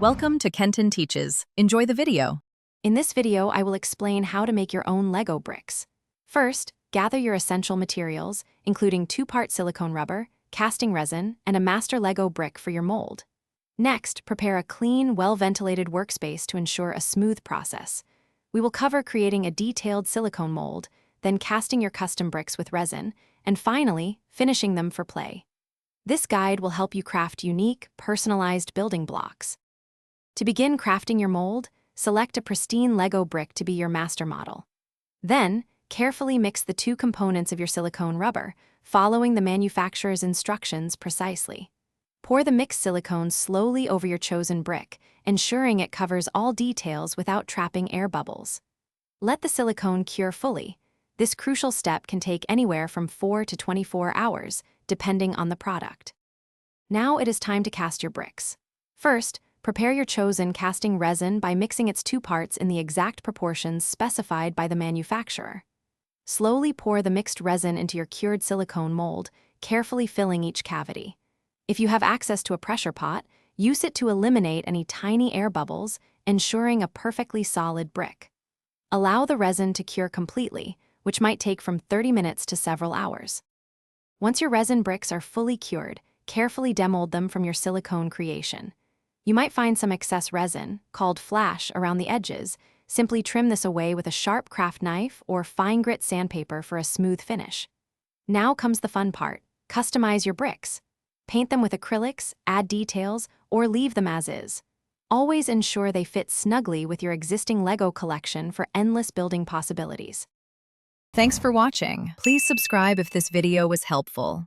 Welcome to Kenton Teaches. Enjoy the video. In this video, I will explain how to make your own Lego bricks. First, gather your essential materials, including 2-part silicone rubber, casting resin, and a master Lego brick for your mold. Next, prepare a clean, well-ventilated workspace to ensure a smooth process. We will cover creating a detailed silicone mold, then casting your custom bricks with resin, and finally, finishing them for play. This guide will help you craft unique, personalized building blocks. To begin crafting your mold, select a pristine Lego brick to be your master model. Then, carefully mix the 2 components of your silicone rubber, following the manufacturer's instructions precisely. Pour the mixed silicone slowly over your chosen brick, ensuring it covers all details without trapping air bubbles. Let the silicone cure fully. This crucial step can take anywhere from 4 to 24 hours, depending on the product. Now it is time to cast your bricks. First, prepare your chosen casting resin by mixing its 2 parts in the exact proportions specified by the manufacturer. Slowly pour the mixed resin into your cured silicone mold, carefully filling each cavity. If you have access to a pressure pot, use it to eliminate any tiny air bubbles, ensuring a perfectly solid brick. Allow the resin to cure completely, which might take from 30 minutes to several hours. Once your resin bricks are fully cured, carefully demold them from your silicone creation. You might find some excess resin, called flash, around the edges. Simply trim this away with a sharp craft knife or fine grit sandpaper for a smooth finish. Now comes the fun part. Customize your bricks. Paint them with acrylics, add details, or leave them as is. Always ensure they fit snugly with your existing Lego collection for endless building possibilities. Thanks for watching. Please subscribe if this video was helpful.